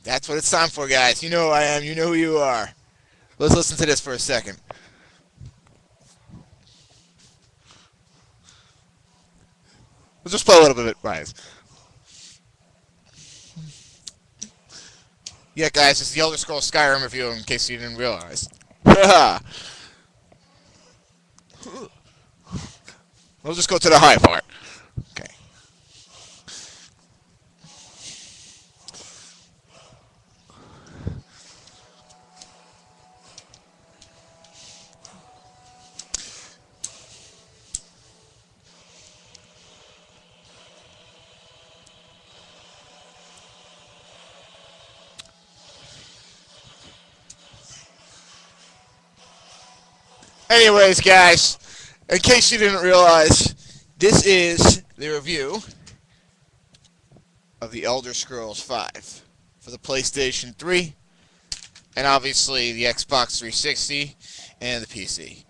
That's what it's time for, guys. You know who I am. You know who you are. Let's listen to this for a second. We'll just play a little bit, guys. Yeah, guys, it's the Elder Scrolls Skyrim review, in case you didn't realize. We'll just go to the high part. Okay. Anyways, guys, in case you didn't realize, this is the review of the Elder Scrolls V for the PlayStation 3, and obviously the Xbox 360 and the PC.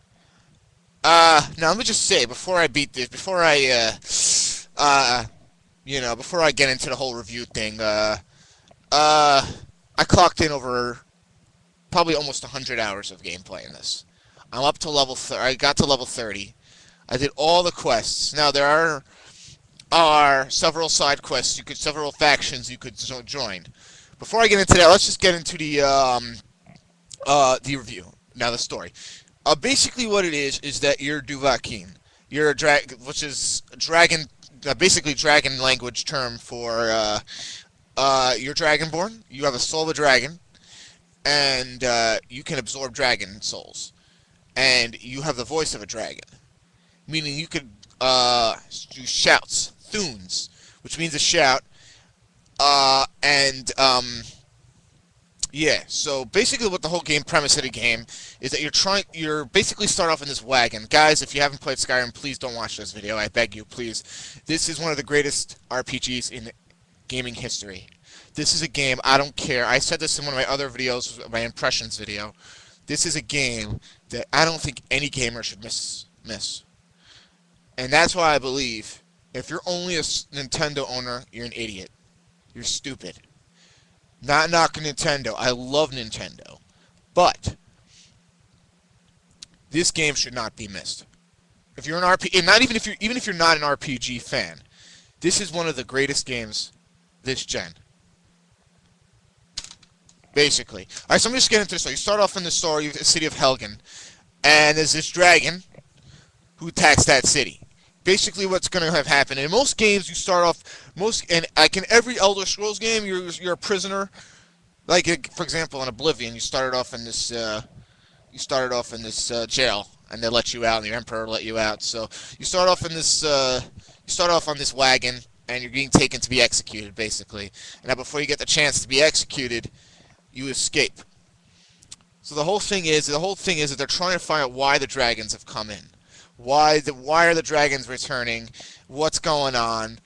Now let me just say, before I beat this, before I get into the whole review thing, I clocked in over probably almost 100 hours of gameplay in this. I'm up to level. I got to level 30. I did all the quests. Now there are several side quests. Several factions you could join. Before I get into that, let's just get into the review. Now the story. Basically, what it is that you're Duvahkiin. You're a which is dragon, basically dragon language term for you're dragonborn. You have a soul of a dragon, and you can absorb dragon souls. And you have the voice of a dragon, meaning you could do shouts, thunes, which means a shout, yeah. So basically, what the whole game premise of the game is that you're basically start off in this wagon. Guys, if you haven't played Skyrim, please don't watch this video. I beg you, please. This is one of the greatest RPGs in gaming history. This is a game. I don't care. I said this in one of my other videos, my impressions video. This is a game that I don't think any gamer should miss. And that's why I believe if you're only a Nintendo owner, you're an idiot. You're stupid. Not knocking Nintendo. I love Nintendo. But this game should not be missed. If you're an RPG, and not even if you're not an RPG fan, this is one of the greatest games this gen. Basically. Alright, so I'm just getting into this. So you start off in the story, the city of Helgen, and there's this dragon who attacks that city. Basically, what's going to have happened in most games, you start off and like in every Elder Scrolls game, you're a prisoner. Like for example, in Oblivion, you started off in this jail, and they let you out, and the Emperor let you out. So you start off in this on this wagon, and you're being taken to be executed, basically. And now, before you get the chance to be executed, you escape. So the whole thing is that they're trying to find out why the dragons have come in. Why are the dragons returning? What's going on?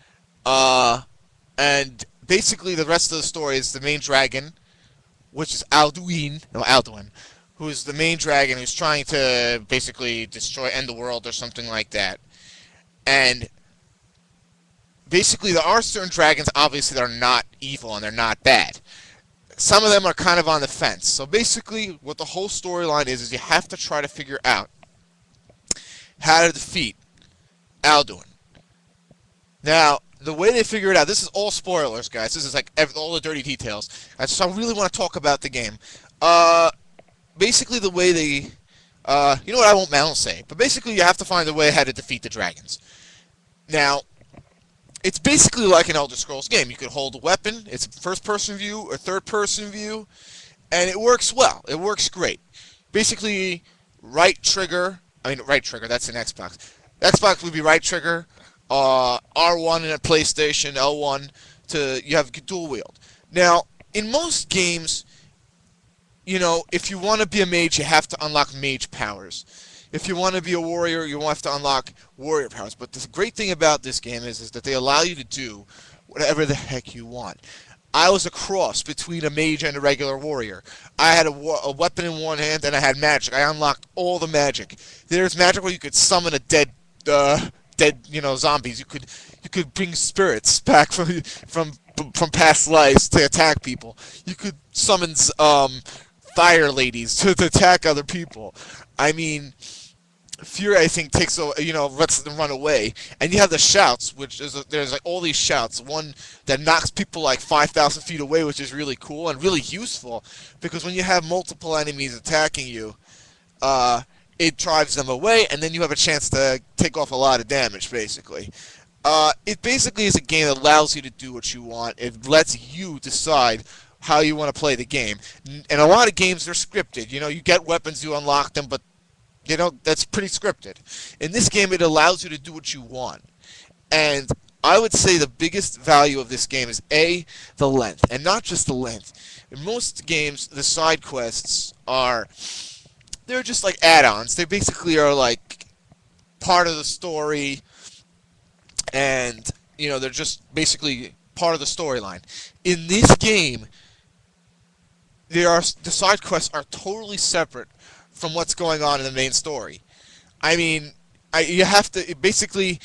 And basically the rest of the story is the main dragon, which is Alduin, who is the main dragon who's trying to basically end the world or something like that. And basically there are certain dragons, obviously, that are not evil and they're not bad. Some of them are kind of on the fence. So basically, what the whole storyline is you have to try to figure out how to defeat Alduin. Now, the way they figure it out, this is all spoilers, guys. This is like all the dirty details. So I really want to talk about the game. Basically, the way they... you know what, I won't say. But basically, you have to find a way how to defeat the dragons. Now, it's basically like an Elder Scrolls game. You could hold a weapon. It's first-person view or third-person view. And it works well. It works great. Basically, right trigger, that's an Xbox. Xbox would be right trigger, R1 in a PlayStation, L1, you have dual wield. Now, in most games, you know, if you want to be a mage, you have to unlock mage powers. If you want to be a warrior, you have to unlock warrior powers. But the great thing about this game is that they allow you to do whatever the heck you want. I was a cross between a mage and a regular warrior. I had a weapon in one hand, and I had magic. I unlocked all the magic. There's magic where you could summon a dead zombies. You could bring spirits back from from past lives to attack people. You could summon fire ladies to attack other people. I mean, Fury, I think, takes lets them run away, and you have the shouts, which is there's like all these shouts. One that knocks people like 5,000 feet away, which is really cool and really useful because when you have multiple enemies attacking you, it drives them away, and then you have a chance to take off a lot of damage, basically. It basically is a game that allows you to do what you want. It lets you decide how you want to play the game. And a lot of games are scripted. You get weapons, you unlock them, but that's pretty scripted. In this game, it allows you to do what you want. And I would say the biggest value of this game is A, the length. And not just the length. In most games, the side quests they're just like add-ons. They basically are like part of the story, and they're just basically part of the storyline. In this game, the side quests are totally separate from what's going on in the main story. I mean, you have to basically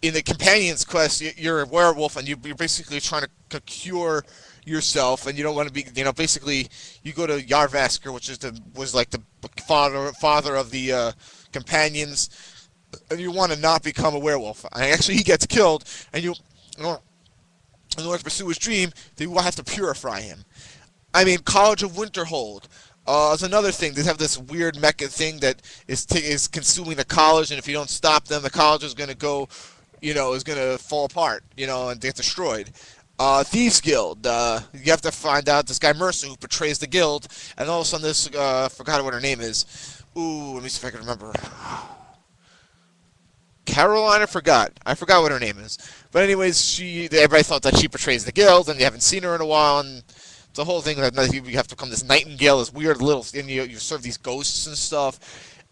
in the companion's quest, you're a werewolf, and you're basically trying to cure yourself, and you don't want to be, basically you go to Yarvasker, which was like the father of the companions, and you want to not become a werewolf. And actually, he gets killed, and in order to pursue his dream, you will have to purify him. I mean, College of Winterhold. It's another thing. They have this weird mecha thing that is consuming the college, and if you don't stop them, the college is going to go, is going to fall apart, and get destroyed. Thieves Guild. You have to find out this guy Mercer who betrays the guild, and all of a sudden this, I forgot what her name is. Ooh, let me see if I can remember. Caroline, I forgot what her name is. But anyways, everybody thought that she betrays the guild, and you haven't seen her in a while, and it's a whole thing that you have to become this nightingale, this weird little, and you serve these ghosts and stuff.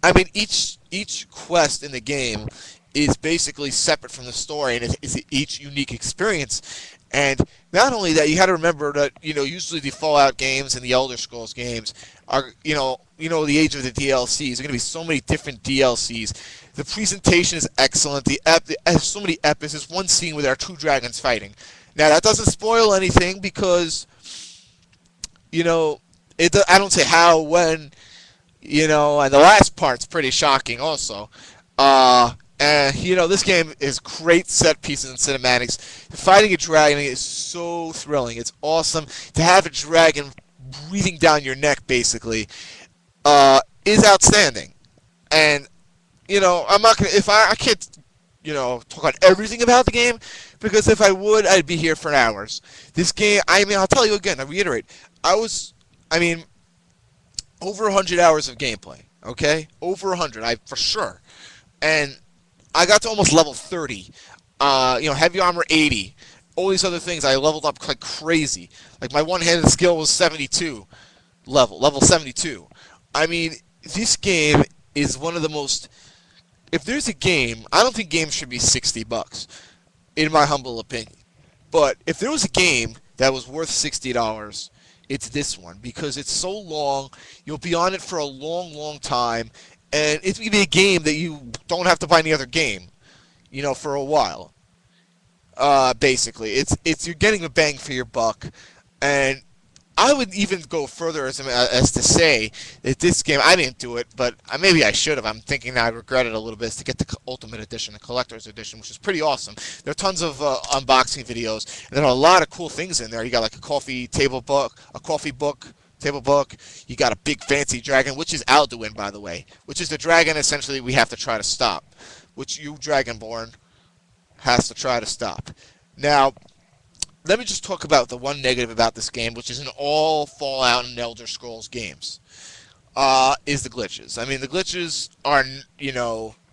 I mean, each quest in the game is basically separate from the story, and it's each unique experience. And not only that, you got to remember that usually the Fallout games and the Elder Scrolls games are the age of the DLCs. There are going to be so many different DLCs. The presentation is excellent. There's so many epics. There's one scene where there are two dragons fighting. Now that doesn't spoil anything because I don't say how, when, and the last part's pretty shocking also. This game is great set pieces and cinematics. Fighting a dragon is so thrilling. It's awesome. To have a dragon breathing down your neck, basically, is outstanding. And, I'm not gonna, I can't, talk about everything about the game, because if I would, I'd be here for hours. This game, I'll tell you again, I reiterate, over 100 hours of gameplay, okay? Over 100, for sure. And I got to almost level 30. Heavy armor 80. All these other things I leveled up like crazy. Like my one-handed skill was 72 level 72. I mean, this game is one of the most. If there's a game, I don't think games should be $60, in my humble opinion. But if there was a game that was worth $60, it's this one, because it's so long. You'll be on it for a long, long time. And it's going to be a game that you don't have to buy any other game, for a while. Basically, you're getting a bang for your buck, and I would even go further as to say that this game, I didn't do it, but maybe I should have. I'm thinking I regret it a little bit, is to get the Ultimate Edition, the Collector's Edition, which is pretty awesome. There are tons of unboxing videos, and there are a lot of cool things in there. You got like a coffee book, table book. You got a big fancy dragon, which is Alduin, by the way, which is the dragon essentially we have to try to stop, which you, Dragonborn, has to try to stop. Now, let me just talk about the one negative about this game, which is in all Fallout and Elder Scrolls games, is the glitches. I mean, the glitches are,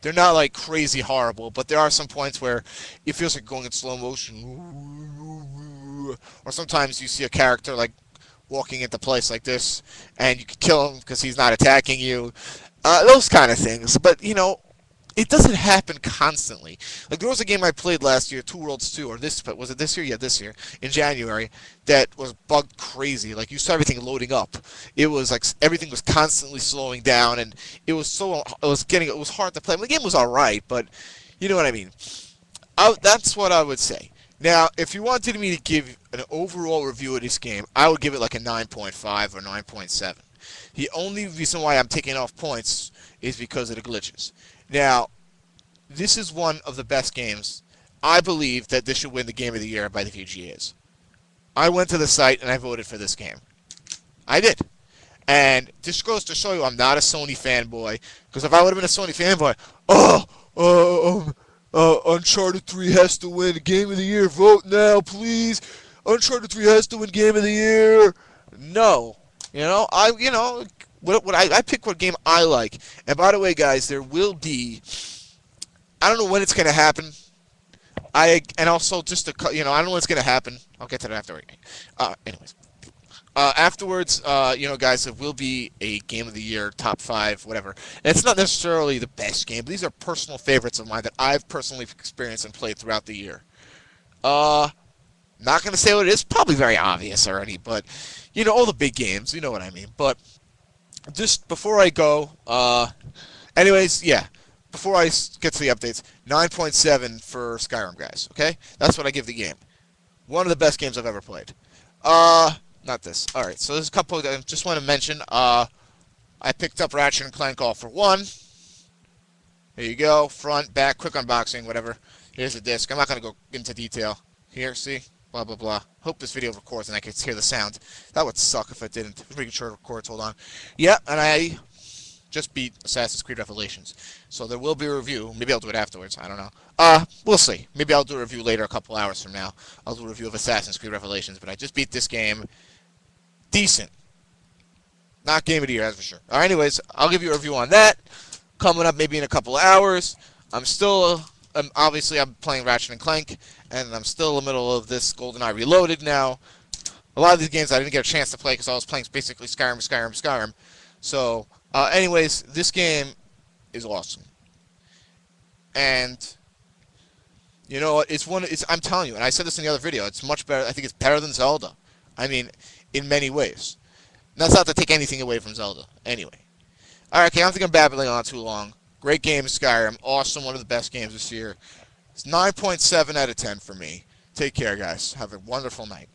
they're not like crazy horrible, but there are some points where it feels like going in slow motion, or sometimes you see a character like walking into place like this, and you can kill him because he's not attacking you. Those kind of things. But, it doesn't happen constantly. Like, there was a game I played last year, Two Worlds 2, or was it this year? Yeah, this year, in January, that was bugged crazy. Like, you saw everything loading up. It was like everything was constantly slowing down, and it was hard to play. I mean, the game was alright, but you know what I mean. That's what I would say. Now, if you wanted me to give an overall review of this game, I would give it like a 9.5 or 9.7. The only reason why I'm taking off points is because of the glitches. Now, this is one of the best games. I believe that this should win the Game of the Year by the VGAs. I went to the site and I voted for this game. I did. And this goes to show you I'm not a Sony fanboy. Because if I would have been a Sony fanboy, Uncharted 3 has to win Game of the Year. Vote now, please. Uncharted 3 has to win Game of the Year. No. I pick what game I like. And by the way, guys, there will be, I don't know when it's going to happen. And also just to, I don't know when it's going to happen. I'll get to that after. Anyways. Afterwards, guys, there will be a Game of the Year, top 5, whatever. And it's not necessarily the best game, but these are personal favorites of mine that I've personally experienced and played throughout the year. Not going to say what it is, probably very obvious already, but, all the big games, you know what I mean. But, just before I go, anyways, yeah, before I get to the updates, 9.7 for Skyrim, guys, okay? That's what I give the game. One of the best games I've ever played. Not this. Alright, so there's a couple I just want to mention. I picked up Ratchet & Clank All for One. Here you go. Front, back, quick unboxing, whatever. Here's the disc. I'm not going to go into detail. Here, see? Blah, blah, blah. Hope this video records and I can hear the sound. That would suck if it didn't. I'm making sure it records. Hold on. Yeah, and I just beat Assassin's Creed Revelations. So there will be a review. Maybe I'll do it afterwards. I don't know. We'll see. Maybe I'll do a review later, a couple hours from now. I'll do a review of Assassin's Creed Revelations. But I just beat this game. Decent. Not Game of the Year, that's for sure. Alright, anyways, I'll give you a review on that. Coming up maybe in a couple of hours. Obviously, I'm playing Ratchet & Clank, and I'm still in the middle of this GoldenEye Reloaded now. A lot of these games I didn't get a chance to play because I was playing basically Skyrim. So, anyways, this game is awesome. And, you know what, I'm telling you, and I said this in the other video, it's much better, I think it's better than Zelda. I mean, in many ways. And that's not to take anything away from Zelda. Anyway. Alright, okay, I don't think I'm babbling on too long. Great game, Skyrim. Awesome, one of the best games this year. It's 9.7 out of 10 for me. Take care, guys. Have a wonderful night.